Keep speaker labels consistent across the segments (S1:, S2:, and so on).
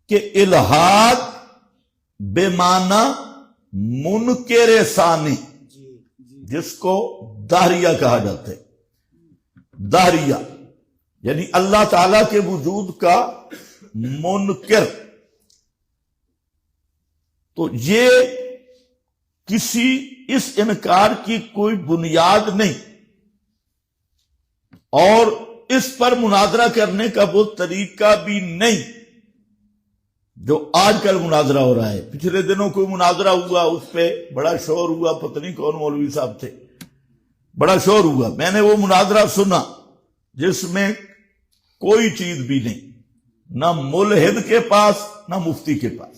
S1: کہ الہاد بے معنی منکر ثانی، جس کو دہریہ کہا جاتا ہے. دہریہ یعنی اللہ تعالی کے وجود کا منکر. تو یہ کسی اس انکار کی کوئی بنیاد نہیں، اور اس پر مناظرہ کرنے کا وہ طریقہ بھی نہیں جو آج کل مناظرہ ہو رہا ہے. پچھلے دنوں کوئی مناظرہ ہوا، اس پہ بڑا شور ہوا، پتہ نہیں کون مولوی صاحب تھے، بڑا شور ہوا. میں نے وہ مناظرہ سنا جس میں کوئی چیز بھی نہیں، نہ ملحد کے پاس نہ مفتی کے پاس،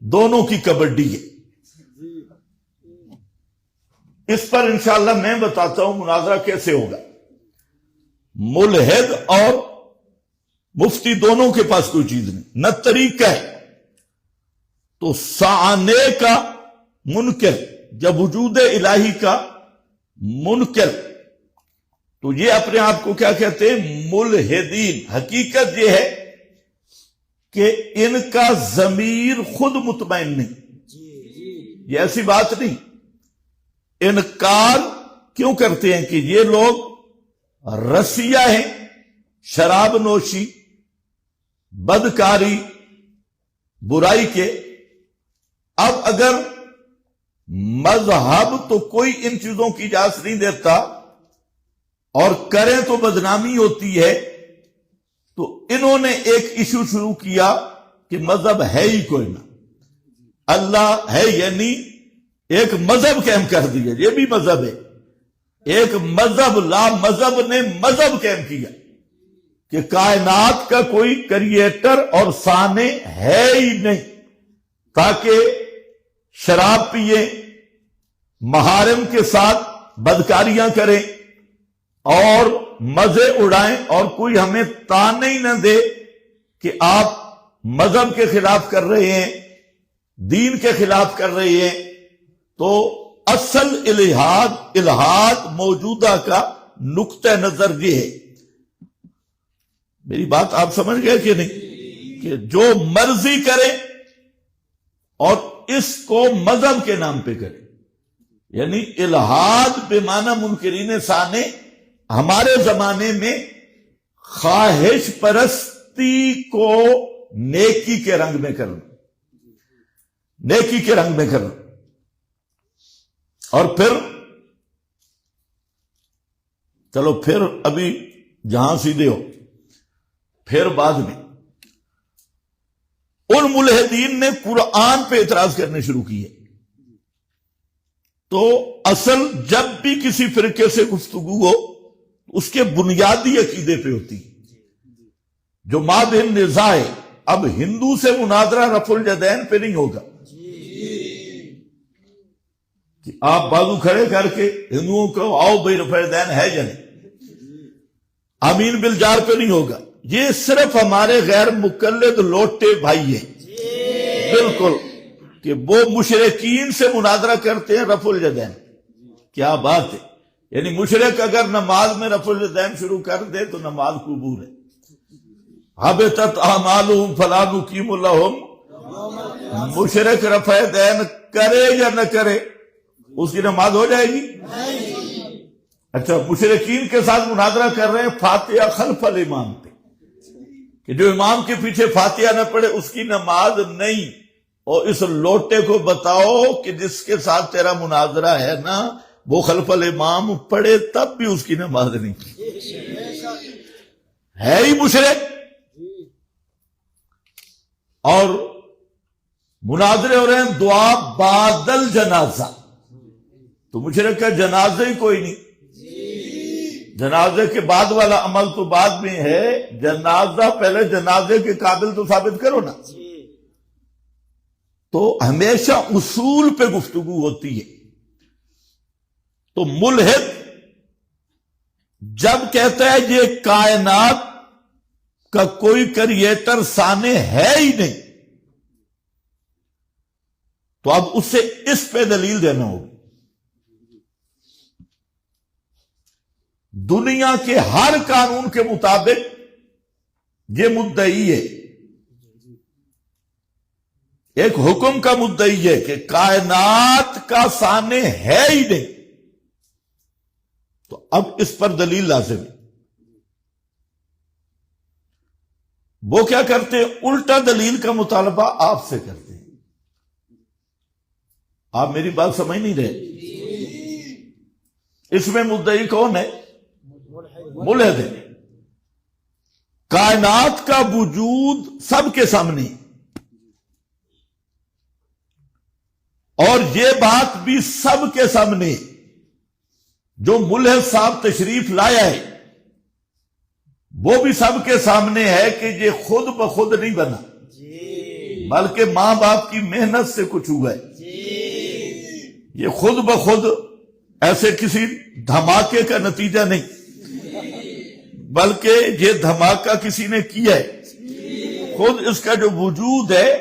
S1: دونوں کی کبڈی ہے. اس پر انشاءاللہ میں بتاتا ہوں مناظرہ کیسے ہوگا. ملحد اور مفتی دونوں کے پاس کوئی چیز نہیں، نہ طریقہ ہے. تو سانے کا منکر جب وجود الہی کا منکر، تو یہ اپنے آپ کو کیا کہتے ہیں؟ ملحدین. حقیقت یہ ہے کہ ان کا ضمیر خود مطمئن نہیں. یہ ایسی بات نہیں. انکار کیوں کرتے ہیں کہ یہ لوگ رسیہ ہیں، شراب نوشی، بدکاری، برائی کے. اب اگر مذہب تو کوئی ان چیزوں کی اجازت نہیں دیتا اور کریں تو بدنامی ہوتی ہے، تو انہوں نے ایک ایشو شروع کیا کہ مذہب ہے ہی کوئی نہ، اللہ ہے یعنی ایک مذہب قائم کر دیا. یہ بھی مذہب ہے. ایک مذہب لا مذہب نے مذہب قائم کیا کہ کائنات کا کوئی کریٹر اور صانع ہے ہی نہیں، تاکہ شراب پیے، محارم کے ساتھ بدکاریاں کریں اور مزے اڑائیں، اور کوئی ہمیں تانے ہی نہ دے کہ آپ مذہب کے خلاف کر رہے ہیں، دین کے خلاف کر رہے ہیں. تو اصل الہاد موجودہ کا نقطہ نظر یہ ہے. میری بات آپ سمجھ گئے کہ نہیں؟ کہ جو مرضی کرے اور اس کو مذہب کے نام پہ کرے. یعنی الہاد بے معنی منکرین ثانی ہمارے زمانے میں خواہش پرستی کو نیکی کے رنگ میں کرنا، نیکی کے رنگ میں کرنا. اور پھر چلو پھر ابھی جہاں سیدھے ہو، پھر بعد میں ان ملحدین نے قرآن پہ اعتراض کرنے شروع کیے. تو اصل جب بھی کسی فرقے سے گفتگو ہو اس کے بنیادی عقیدے پہ ہوتی ہے. جو مابین نزاع ہے، اب ہندو سے مناظرہ رفع الیدین پہ نہیں ہوگا کہ آپ بازو کھڑے کر کے ہندوؤں کو آؤ بھائی رفع الیدین ہے یا نہیں، آمین بالجار پہ نہیں ہوگا. یہ صرف ہمارے غیر مقلد لوٹے بھائی ہیں بالکل، کہ وہ مشرکین سے مناظرہ کرتے ہیں رفع الیدین. کیا بات ہے! یعنی مشرک اگر نماز میں رفع الیدین شروع کر دے تو نماز قبول ہے. حبطت اعمالهم فلا نقیم لهم، مشرک رفع الیدین کرے یا نہ کرے اس کی نماز ہو جائے گی؟ اچھا، مشرکین کے ساتھ مناظرہ کر رہے ہیں فاتحہ خلف الامام پہ، کہ جو امام کے پیچھے فاتحہ نہ پڑھے اس کی نماز نہیں. اور اس لوٹے کو بتاؤ کہ جس کے ساتھ تیرا مناظرہ ہے نا وہ خلف الامام پڑھے تب بھی اس کی نماز نہیں، ہے ہی مشرک. اور مناظرے ہو رہے ہیں دعا بعد الجنازہ، تو مشرک کا جنازہ ہی کوئی نہیں. جنازے کے بعد والا عمل تو بعد میں ہے، جنازہ پہلے جنازے کے قابل تو ثابت کرو نا. تو ہمیشہ اصول پہ گفتگو ہوتی ہے. تو ملحد جب کہتا ہے یہ کائنات کا کوئی کریٹر صانع ہے ہی نہیں، تو اب اسے اس پہ دلیل دینا ہوگی. دنیا کے ہر قانون کے مطابق یہ مدعی ہے ایک حکم کا مدعی ہے کہ کائنات کا سانے ہے ہی نہیں، تو اب اس پر دلیل لازم ہے۔ وہ کیا کرتے ہیں؟ الٹا دلیل کا مطالبہ آپ سے کرتے ہیں۔ آپ میری بات سمجھ نہیں رہے؟ اس میں مدعی کون ہے؟ ملحد ہے۔ کائنات کا وجود سب کے سامنے، اور یہ بات بھی سب کے سامنے، جو ملحد صاحب تشریف لایا ہے وہ بھی سب کے سامنے ہے کہ یہ خود بخود نہیں بنا، بلکہ ماں باپ کی محنت سے کچھ ہوا ہے۔ یہ خود بخود ایسے کسی دھماکے کا نتیجہ نہیں، بلکہ یہ دھماکہ کسی نے کیا ہے۔ خود اس کا جو وجود ہے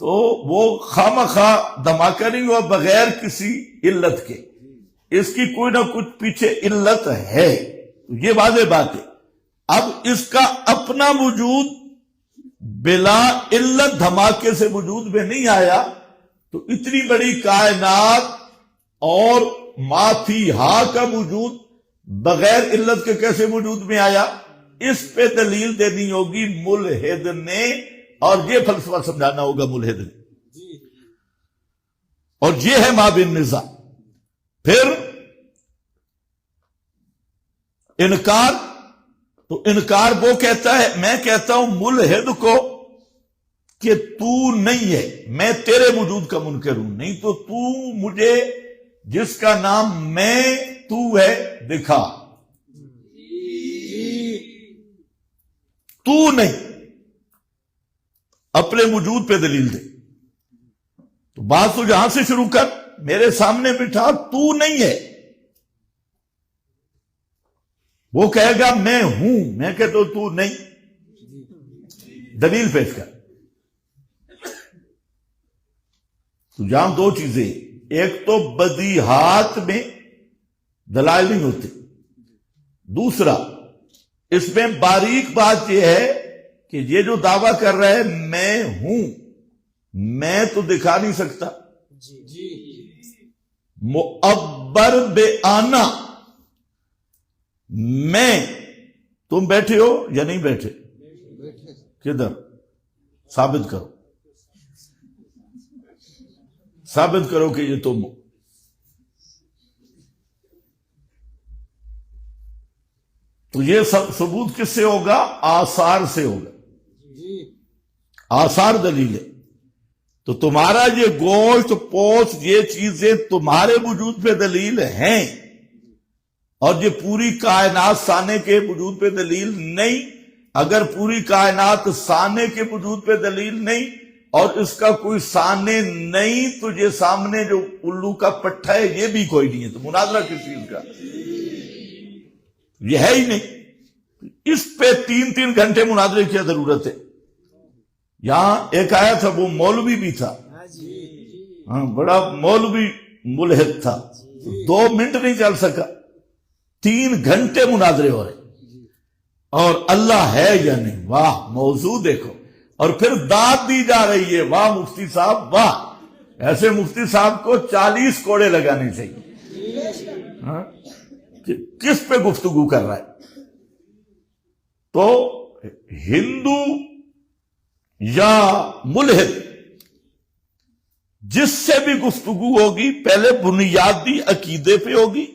S1: تو وہ خامخواہ دھماکہ نہیں ہوا بغیر کسی علت کے، اس کی کوئی نہ کچھ پیچھے علت ہے، یہ واضح بات ہے۔ اب اس کا اپنا وجود بلا علت دھماکے سے وجود میں نہیں آیا، تو اتنی بڑی کائنات اور ما فیہا کا وجود بغیر علت کے کیسے وجود میں آیا؟ اس پہ دلیل دینی ہوگی ملحد نے، اور یہ فلسفہ سمجھانا ہوگا ملحد نے، اور یہ ہے ما بین نزاع۔ پھر انکار، تو انکار وہ کہتا ہے، میں کہتا ہوں ملحد کو کہ تو نہیں ہے، میں تیرے وجود کا منکر ہوں، نہیں تو تو مجھے جس کا نام میں تو ہے دکھا، تو نہیں، اپنے وجود پہ دلیل دے۔ تو بات تو جہاں سے شروع کر، میرے سامنے بٹھا، تو نہیں ہے۔ وہ کہے گا میں ہوں، میں کہتا ہوں تو نہیں، دلیل پیش کر۔ تو جہاں دو چیزیں، ایک تو بدیہات میں دلائل نہیں ہوتے، دوسرا اس میں باریک بات یہ ہے کہ یہ جو دعویٰ کر رہا ہے میں ہوں، میں تو دکھا نہیں سکتا، معبر بے آنا، میں، تم بیٹھے ہو یا نہیں بیٹھے؟ کدھر؟ ثابت کرو، ثابت کرو کہ یہ تم ہو۔ تو یہ ثبوت کس سے ہوگا؟ آثار سے ہوگا، آثار دلیل ہے۔ تو تمہارا یہ گوشت پوست یہ چیزیں تمہارے وجود پہ دلیل ہیں، اور یہ پوری کائنات سانے کے وجود پہ دلیل نہیں۔ اگر پوری کائنات سانے کے وجود پہ دلیل نہیں اور اس کا کوئی سانے نہیں، تو یہ سامنے جو الو کا پٹھا ہے یہ بھی کوئی نہیں ہے، تو مناظرہ کس چیز کا؟ یہ ہے ہی نہیں۔ اس پہ 3 گھنٹے مناظرے کی ضرورت ہے۔ یہاں ایک آیا تھا، وہ مولوی بھی تھا، ہاں بڑا مولوی ملحد تھا، 2 منٹ نہیں چل سکا، 3 گھنٹے مناظرے ہو رہے، اور اللہ ہے یا نہیں، واہ موضوع دیکھو، اور پھر داد دی جا رہی ہے، واہ مفتی صاحب واہ، ایسے مفتی صاحب کو 40 کوڑے لگانے چاہیے۔ ہاں کس پہ گفتگو کر رہا ہے؟ تو ہندو یا ملحد جس سے بھی گفتگو ہوگی پہلے بنیادی عقیدے پہ ہوگی،